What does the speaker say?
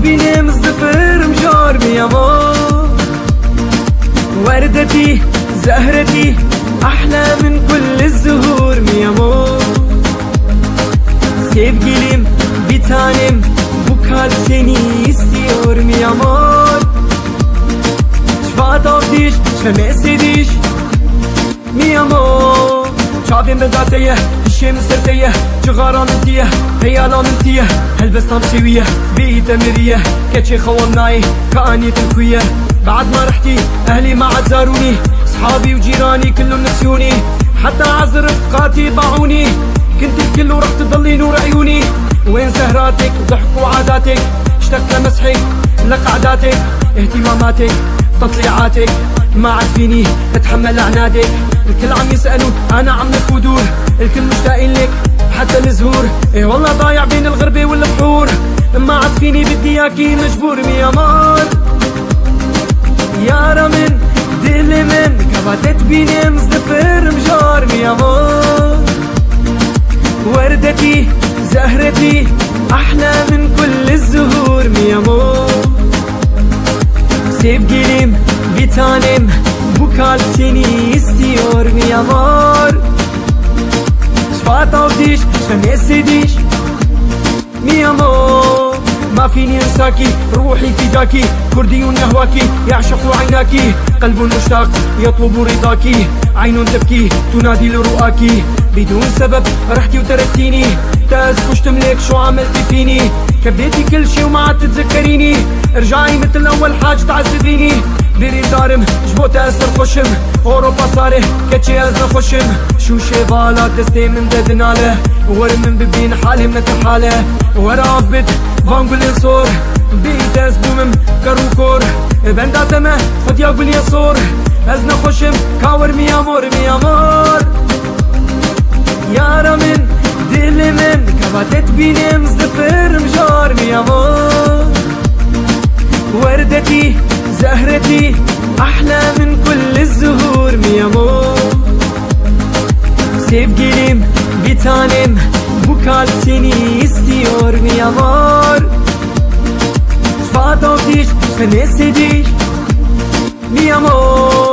benim zıfırım jor mi amor وردتي زهرتي أحلى من كل الزهور mi amor Sevgilim bir tanem bu kalp seni istiyor mi amor شفات dich شمس dich mi amor شعبي بداتيه الشيم سرتيه جغاران انتيه هيالان انتيه هلبس نامشويه بيت امريه كتشي خومناي كاني تركويه بعد ما رحتي اهلي ما عاد زاروني اصحابي وجيراني كلهم نسيوني حتى اعز رفقاتي باعوني كنت الكل ورح تضلي نور عيوني وين سهراتك وضحك وعاداتك اشتقت لمسحك لقعداتك اهتماماتك تطليعاتك ما عاد فيني اتحمل عنادك الكل عم يسألوا انا عم الفدور الكل مشتاقين لك حتى الزهور ايه والله ضايع بين الغربة والبحور ما عاد فيني بدي اياكي مجبور مي امار يارا من دل من كباتت بيني مزدفر مجار مي امار وردتي زهرتي احلى من كل الزهور مي امار Sevgilim bir tanem bu kalp seni istiyor mi amor شفات dich شمس dich mi amor ما فيني انساكي روحي فداكي كردي يهواكي يعشق عيناكي قلب مشتاق يطلب رضاكي عين تبكي تنادي لرؤاكي بدون سبب رحتي وتركتيني تأسكش تملك شو عملتي فيني كبيتي كل شي وما عاد تتذكريني ارجعي مثل اول حاجة تعذبيني بيري دارم جبو تأثر خشم اوروبا صاري كتشي ازنا خشم شو شيفالا دستي من ددناله ورم من ببين حالي من حاله ورا بيت فانقول صور بيت اسبومم كروكور بندا تمه خد يا قول يا صور ازنا خشم كاور مي امور مي امور يارا من دل من كباتت بيني مزدفر مجار مي امور وردتي زهرتي احلى من كل الزهور مي امور Sevgilim bir tanem bu kalp seni istiyor mi amor شفات dich شمس dich mi amor